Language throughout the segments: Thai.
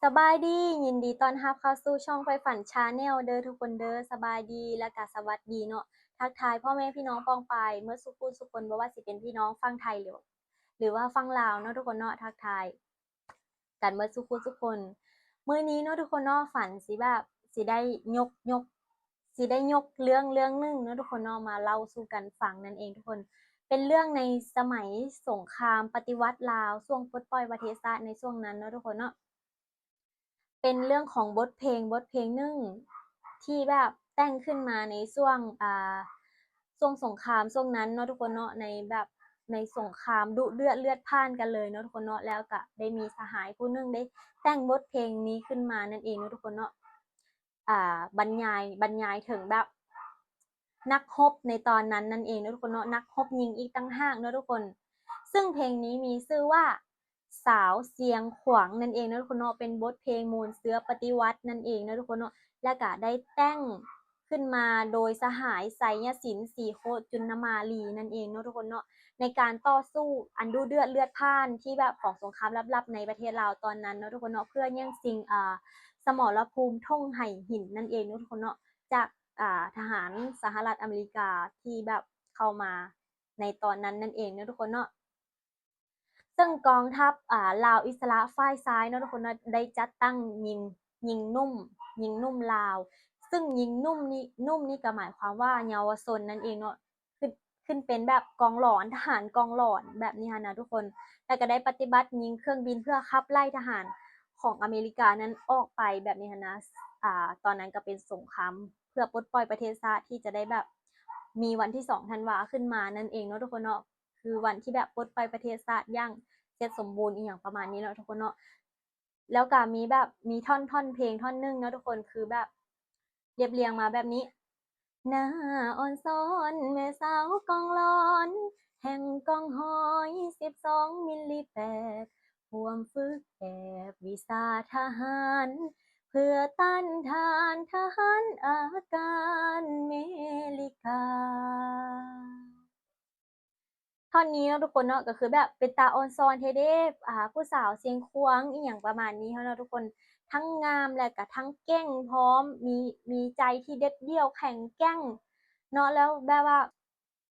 สบายดียินดีต้อนรับเข้าสู่ช่องไฟฝันชาแนลเด้อทุกคนเด้อสบายดีและก็สวัสดีเนาะทักทายพ่อแม่พี่น้องปองปายเมื่อสุขุสุคนบ่ว่าสิเป็นพี่น้องฝั่งไทยหรือว่าฝั่งลาวเนาะทุกคนเนาะทักทายกันเมื่อสุขุสุคนมื้อนี้เนาะทุกคนเนาะฝันสิแบบสิได้ยกสิได้ยกเรื่องหนึงเนาะทุกคนเนาะมาเล่าสู่กันฟังนั่นเองทุกคนเป็นเรื่องในสมัยสงครามปฏิวัติลาวช่วงปลดปล่อยประเทศชาติในช่วงนั้นเนาะทุกคนเนาะ เป็นเรื่องของบทเพลงหนึ่งที่แบบแต่งขึ้นมาในช่วงสงครามช่วงนั้นเนาะทุกคนเนาะในแบบในสงครามดุเดือดเลือดพล่านกันเลยเนาะทุกคนเนาะแล้วก็ได้มีสหายผู้หนึงได้แต่งบทเพลงนี้ขึ้นมานั่นเองเนาะทุกคนเนาะบรรยายถึงแบบนักรบในตอนนั้นนั่นเองเนาะทุกคนเนาะนักรบหญิงอีกต่างหากเนาะทุกคนซึ่งเพลงนี้มีชื่อว่าสาวเสียงขวางนั่นเองเนาะทุกคนเนาะเป็นบทเพลงมูลเสือปฏิวัตินั่นเองเนาะทุกคนเนาะและก็ได้แต่งขึ้นมาโดยสหายไสยศิลป์ศรีโคชจุลมาลีนั่นเองเนาะทุกคนเนาะในการต่อสู้อันดุเดือดเลือดพล่านที่แบบของสงครามลับๆในประเทศลาวตอนนั้นเนาะทุกคนเนาะเพื่อแย่งชิงสมรภูมิท่งไหหินนั่นเองเนาะทุกคนเนาะจากทหารสหรัฐอเมริกาที่แบบเข้ามาในตอนนั้นนั่นเองเนาะทุกคนเนาะซึ่งกองทัพลาวอิสระฝ่ายซ้ายเนาะทุกคนเนาะได้จัดตั้งยิงนุ่มยิงนุ่มลาวซึ่งยิงนุ่มนี่ก็หมายความว่าเยาวชนนั่นเองเนาะขึ้นขึ้นเป็นแบบกองหลอนทหารกองหลอนแบบนี้ค่ะนะทุกคนแล้วก็ได้ปฏิบัติยิงเครื่องบินเพื่อขับไล่ทหารของอเมริกานั้นออกไปแบบนี้ค่ะนะตอนนั้นก็เป็นสงครามเพื่อปลดปล่อยประเทศชาติที่จะได้แบบมีวันที่2 ธันวาขึ้นมานั่นเองเนาะทุกคนเนาะคือวันที่แบบปลดปล่อยประเทศชาติอย่างเสร็จสมบูรณ์อีกอย่างประมาณนี้เนาะทุกคนเนาะแล้วก็มีแบบมีท่อนเพลงท่อนหนึงเนาะทุกคนคือแบบเรียบเรียงมาแบบนี้หน้าอ่อนซ้อนแม่สาวกองลอนแห่งกองหอย12 มิลลิแปดห่วมฝึกแอบวิชาทหารเพื่อต้านทานทหารอาการเมริกา ท่อนนี้เนาะทุกคนเนาะก็คือแบบเป็นตาออนซอนเทเด้ผู้สาวเสียงควงอีหยังประมาณนี้เนาะทุกคนทั้งงามและก็ทั้งเก่งพร้อมมีใจที่เด็ดเดี่ยวแข็งแกร่งเนาะแล้วแบบว่า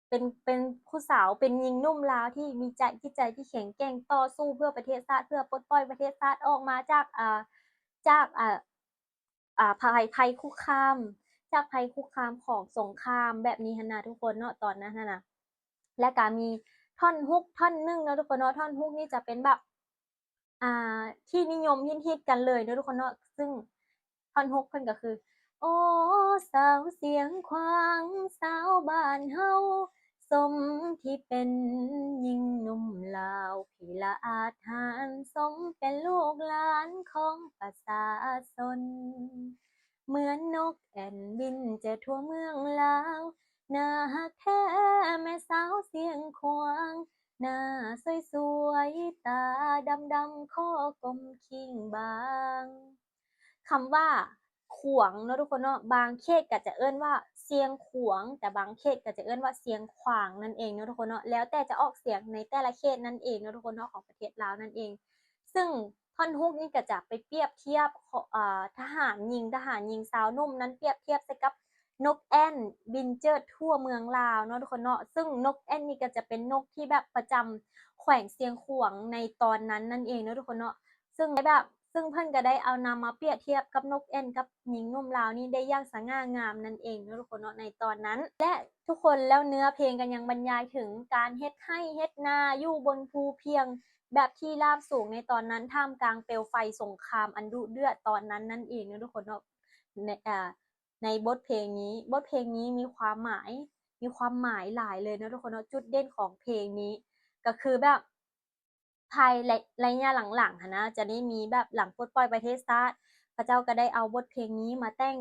เป็นผู้สาวเป็นหญิงนุ่มลาวที่มีใจที่ใจที่แข็งแกร่งต่อสู้เพื่อประเทศชาติเพื่อปลดปล่อยประเทศชาติออกมาจากภัยคุกคามจากภัยคุกคามของสงครามแบบนี้หั้นนะทุกคนเนาะตอนนั้นหั้นน่ะและก็มีท่อนฮุกท่อนหนึ่งเนาะทุกคนเนาะท่อนฮุกนี่จะเป็นแบบที่นิยมฮิตๆกันเลยเนาะทุกคนเนาะซึ่งท่อนฮุกเพิ่นก็คือโอ้สาวเสียงขวางสาวบ้านเฮาสมที่เป็นหญิงนุ่มลาวพี่ละอาจหาญสมเป็นลูกหลานของประชาชนเหมือนนกแอ่นบินจะทั่วเมืองลาวน่าฮักแท้แม่สาวเสียงควางหน้าสวยๆตาดำๆคอกลมคิ้งบางคำว่าขวงเนาะทุกคนเนาะบางเขตก็จะเอิ้นว่าเสียงขวงแต่บางเขตก็จะเอิ้นว่าเสียงขวางนั่นเองเนาะทุกคนเนาะแล้วแต่จะออกเสียงในแต่ละเขตนั่นเองเนาะทุกคนเนาะของประเทศลาวนั่นเองซึ่งท่อนฮุกนี่ก็จะไปเปรียบเทียบทหารหญิงสาวนุ่มนั้นเปรียบเทียบใส่กับนกแอ่นบินเจิดทั่วเมืองลาวเนาะทุกคนเนาะซึ่งนกแอ่นนี่ก็จะเป็นนกที่แบบประจำแขวงเสียงขวางในตอนนั้นนั่นเองเนาะทุกคนเนาะ ซึ่งเพิ่นก็ได้เอานำมาเปรียบเทียบกับนกแอ่นกับหญิงนุ่มลาวนี่ได้อย่างสง่างามนั่นเองเนาะทุกคนเนาะในตอนนั้นและทุกคนแล้วเนื้อเพลงกันยังบรรยายถึงการเฮ็ดไร่เฮ็ดนาอยู่บนภูเพียงแบบที่ราบสูงในตอนนั้นท่ามกลางเปลวไฟสงครามอันดุเดือดตอนนั้นนั่นเองเนาะทุกคนเนาะในในบทเพลงนี้มีความหมายหลายเลยเนาะทุกคนเนาะจุดเด่นของเพลงนี้ก็คือแบบ ภายระยะหลังๆหั้นนะจะได้มีแบบหลังปลดปล่อยประเทศชาติพระเจ้าก็ได้เอาบทเพลงนี้มาแต่ง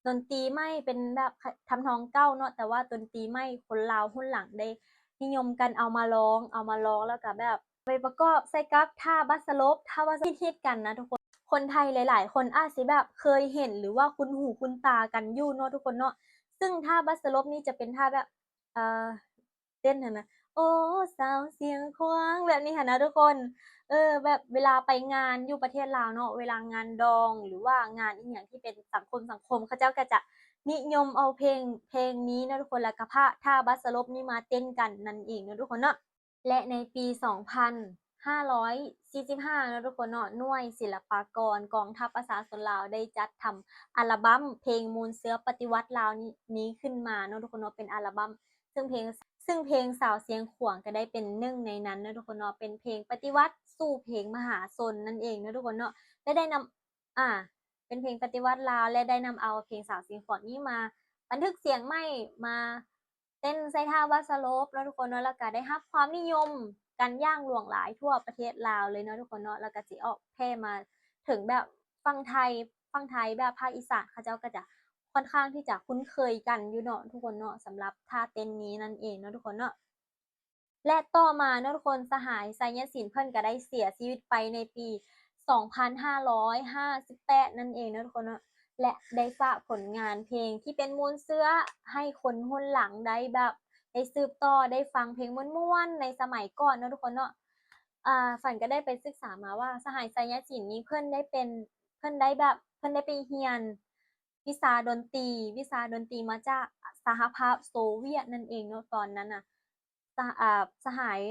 ดนตรีใหม่เป็นแบบทำนองเก่าเนาะแต่ว่าดนตรีใหม่คนลาวรุ่นหลังได้นิยมกันเอามาร้องแล้วก็แบบไปประกอบใส่กับท่าบัสสลบท่าบัสสลบฮิตๆกันนะทุกคนคนไทยหลายๆคนอาจสิแบบเคยเห็นหรือว่าคุ้นหูคุ้นตากันอยู่เนาะทุกคนเนาะซึ่งท่าบัสสลบนี่จะเป็นท่าแบบเอ่อเต้นหั้นนะ โอ้สาวเสียงควางแบบนี้ค่ะนะทุกคนแบบเวลาไปงานอยู่ประเทศลาวเนาะเวลางานดองหรือว่างานอีหยังที่เป็นสังคมเขาเจ้าก็จะนิยมเอาเพลงนี้เนาะทุกคนแล้วก็ท่าบัสลบนี่มาเต้นกันนั่นเองเนาะทุกคนเนาะ และในปี 2545นะทุกคนเนาะหน่วยศิลปากรกองทัพประชาชนลาวได้จัดทำอัลบั้มเพลงมูลเสือปฏิวัติลาวนี้ขึ้นมาเนาะทุกคนเนาะเป็นอัลบั้มซึ่งเพลงสาวเสียงขวางก็ได้เป็นหนึ่งในนั้นเนาะทุกคนเนาะเป็นเพลงปฏิวัติสู่เพลงมหาชนนั่นเองเนาะทุกคนเนาะและได้นำเป็นเพลงปฏิวัติลาวและได้นำเอาเพลงสาวเสียงขวางนี้มา บันทึกเสียงไม่มาเต้นใส่ท่าวัดสโลปแล้วทุกคนเนาะแล้วก็ได้รับความนิยมกันอย่างหลวงหลายทั่วประเทศลาวเลยเนาะทุกคนเนาะแล้วก็สิออกแพร่มาถึงแบบฝั่งไทยแบบภาคอีสานเขาเจ้าก็จะค่อนข้างที่จะคุ้นเคยกันอยู่เนาะทุกคนเนาะสำหรับท่าเต้นนี้นั่นเองเนาะทุกคนเนาะ และต่อมาเนาะทุกคนสหายไซยศิลป์เพิ่นก็ได้เสียชีวิตไปในปี 2558 นั่นเองเนาะทุกคนเนาะและได้ฝากผลงานเพลงที่เป็นมูลเสื้อให้คนรุ่นหลังได้แบบได้สืบต่อได้ฟังเพลงม่วนๆในสมัยก่อนเนาะทุกคนเนาะฝันก็ได้ไปศึกษามาว่าสหายไซยศิลป์นี้เพิ่นได้ไปเรียนวิชาดนตรีมาจากสหภาพโซเวียตนั่นเองเนาะตอนนั้นน่ะ สหสหาย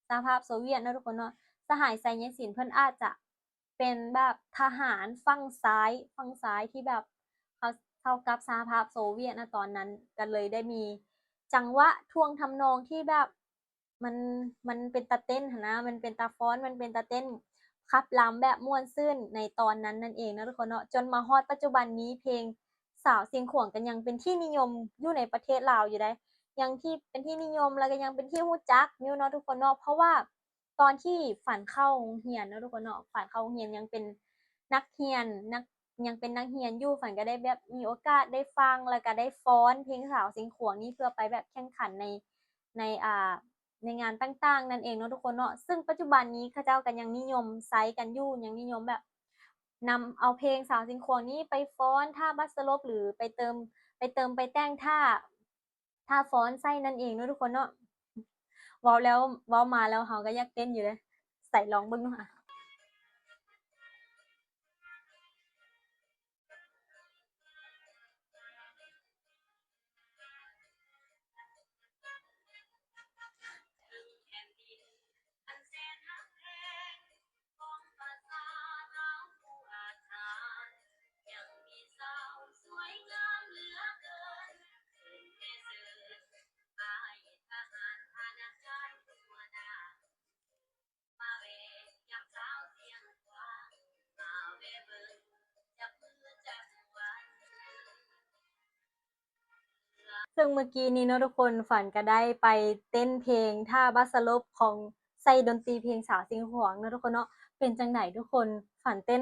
สหภาพโซเวียตเนาะทุกคนเนาะสหายไซยศิลป์เพิ่นอาจจะเป็นแบบทหารฝั่งซ้ายที่แบบเขาเข้ากับสหภาพโซเวียตนะตอนนั้นก็เลยได้มีจังหวะท่วงทำนองที่แบบมันมันเป็นตาเต้นหั้นนะมันเป็นตาฟ้อนมันเป็นตาเต้นขับล้ำแบบม่วนซื่นในตอนนั้นนั่นเองนะทุกคนเนาะจนมาฮอดปัจจุบันนี้เพลงสาวเสียงขวงกันยังเป็นที่นิยมอยู่ในประเทศลาวอยู่ได้ ยังที่เป็นที่นิยมแล้วก็ยังเป็นที่รู้จักอยู่เนาะทุกคนเนาะเพราะว่าตอนที่ฝันเข้าโรงเรียนเนาะทุกคนเนาะฝันเข้าโรงเรียนยังเป็นนักเรียนนักยังเป็นนักเรียนอยู่ฝันก็ได้แบบมีโอกาสได้ฟังแล้วก็ได้ฟ้อนเพลงสาวเสียงขวงนี่เพื่อไปแบบแข่งขันในในงานต่างๆนั่นเองเนาะทุกคนเนาะซึ่งปัจจุบันนี้เขาเจ้าก็ยังนิยมใช้กันอยู่ยังนิยมแบบนำเอาเพลงสาวเสียงขวงนี้ไปฟ้อนท่าบัสลบหรือไปแต่งท่าฟ้อนไส้นั่นเองเนาะทุกคนเนาะเว้าแล้วเว้ามาแล้วเราก็อยากเต้นอยู่เลยใส่ลองเบิ่งเนาะค่ะซึ่งเมื่อกี้นี้เนาะทุกคนฝันก็ได้ไปเต้นเพลงท่าบัสสลบของใส่ดนตรีเพลงสาวเสียงหวงเนาะทุกคนเนาะเป็นจังไดทุกคนฝันเต้น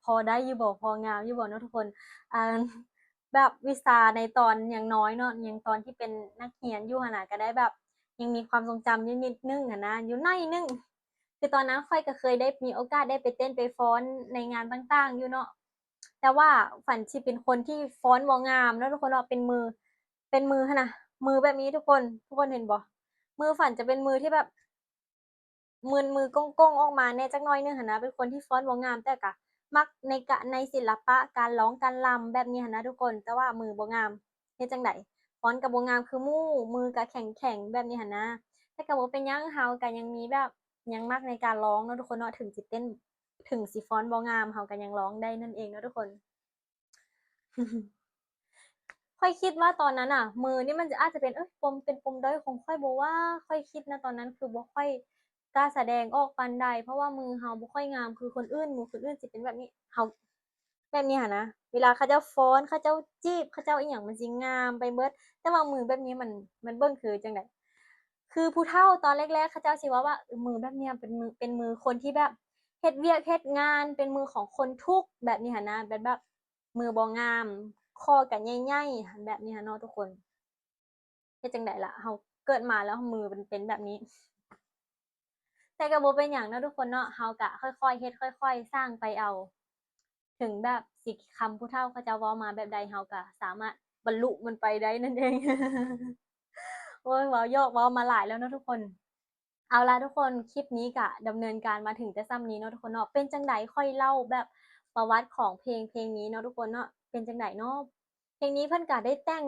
พอได้อยู่บ่พองามอยู่บ่เนาะทุกคนอ่าแบบวิชาในตอนยังน้อยเนาะยังตอนที่เป็นนักเรียนอยู่หั่นน่ะก็ได้แบบยังมีความทรงจำอยู่นิดหนึ่งหั้นนะอยู่หน่อยหนึ่งคือตอนนั้นข้อยก็เคยได้มีโอกาสได้ไปเต้นไปฟ้อนในงานต่างๆอยู่เนาะแต่ว่าฝันสิเป็นคนที่ฟ้อนบ่งามเนาะทุกคนเนาะเป็นมือหั้นน่ะมือแบบนี้ทุกคนเห็นบ่มือฝันจะเป็นมือที่แบบมือก้งๆออกมาแหน่จักหน่อยหนึ่งหั้นนะเป็นคนที่ฟ้อนบ่งามแต่ก็มักในศิลปะการร้องการรำแบบนี้หั้นนะทุกคนแต่ว่ามือบ่งามเฮ็ดจั่งใดฟ้อนก็บ่งามคือหมู่มือก็แข็งๆแบบนี้หั้นนะแต่ก็บ่เป็นหยังเราก็ยังมีแบบยังมักในการร้องเนาะทุกคนเนาะถึงสิเต้นถึงสิฟ้อนบ่งามเราก็ยังร้องได้นั่นเองเนาะทุกคน ค่อยคิดว่าตอนนั้นน่ะมือนี่มันจะอาจจะเป็นปมด้อยของข้อยบ่ว่าค่อยคิดนะตอนนั้นคือบ่ค่อยกล้าแสดงออกปานใดเพราะว่ามือเราบ่ค่อยงามคือคนอื่นหมู่คนอื่นสิเป็นแบบนี้เราแบบนี้หั้นนะเวลาเขาเจ้าฟ้อนเขาเจ้าจีบเขาเจ้าอิหยังมันสิงามไปเบิดแต่ว่ามือแบบนี้มันเบิ่งคือจั่งใดคือผู้เฒ่าตอนแรกๆเขาเจ้าสิว่ามือแบบเนี้ยเป็นมือคนที่แบบเฮ็ดเวียกเฮ็ดงานเป็นมือของคนทุกข์แบบนี้หั้นนะแบบมือบ่งาม คอก็ใหญ่ๆหั้นแบบนี้หั้นเนาะทุกคนเฮ็ดจั่งใดล่ะเราเกิดมาแล้วมือมันเป็นแบบนี้แต่ก็บ่เป็นหยังเนาะทุกคนเนาะเราก็ค่อยๆเฮ็ดค่อยๆสร้างไปเอาถึงแบบสิคำผู้เฒ่าเขาเจ้าเว้ามาแบบใดเราก็สามารถบรรลุมันไปได้นั่นเอง โอ้ยเว้าหยอกเว้ามาหลายแล้วเนาะทุกคน เอาล่ะทุกคนคลิปนี้ก็ดำเนินการมาถึงแต่ส่ำนี้เนาะทุกคนเนาะเป็นจังไดค่อยเล่าแบบประวัติของเพลงนี้เนาะทุกคนเนาะเป็นจังไดเนาะเพลงนี้เพิ่นก็ได้แต่ง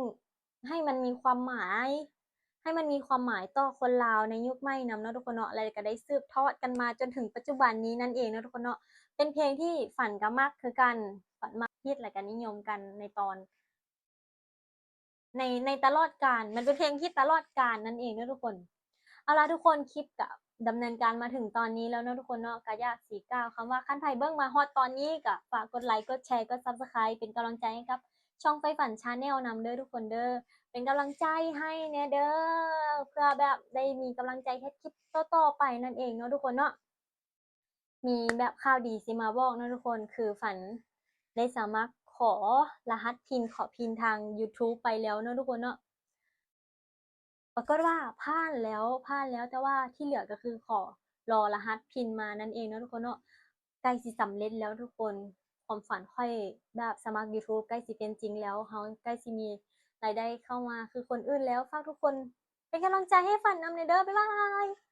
ให้มันมีความหมายให้มันมีความหมายต่อคนลาวในยุคใหม่นำเนาะทุกคนเนาะแล้วก็ได้สืบทอดกันมาจนถึงปัจจุบันนี้นั่นเองเนาะทุกคนเนาะเป็นเพลงที่ฝันก็มักคือกันฝันมักฮิตและก็นิยมกันในตอนในตลอดกาลมันเป็นเพลงที่ตลอดกาลนั่นเองเนาะทุกคน เอาล่ะทุกคนคลิปก็ดำเนินการมาถึงตอนนี้แล้วเนาะทุกคนเนาะก็อยากสิกล่าวคำว่าคันไผเบิ่งมาฮอดตอนนี้ก็ฝากกดไลค์กดแชร์กด Subscribe เป็นกำลังใจให้กับช่องไฟฝัน Channel นำเด้อทุกคนเด้อเป็นกำลังใจให้แหน่เด้อเพื่อแบบได้มีกำลังใจเฮ็ดคลิปต่อๆไปนั่นเองเนาะทุกคนเนาะมีแบบข่าวดีสิมาบอกเนาะทุกคนคือฝันได้สามารถขอรหัส PIN ขอ PIN ทางยูทูบไปแล้วเนาะทุกคนเนาะ ปรากฏว่าผ่านแล้วแต่ว่าที่เหลือก็คือขอรอรหัส PIN มานั่นเองเนาะทุกคนเนาะใกล้สิสำเร็จแล้วทุกคนความฝันค่อยแบบสมัครยูทูบใกล้สิเป็นจริงแล้วเราใกล้สิมีรายได้เข้ามาคือคนอื่นแล้วฝากทุกคนเป็นกำลังใจให้ฝันนำหน่อยเด้อบ๊ายบาย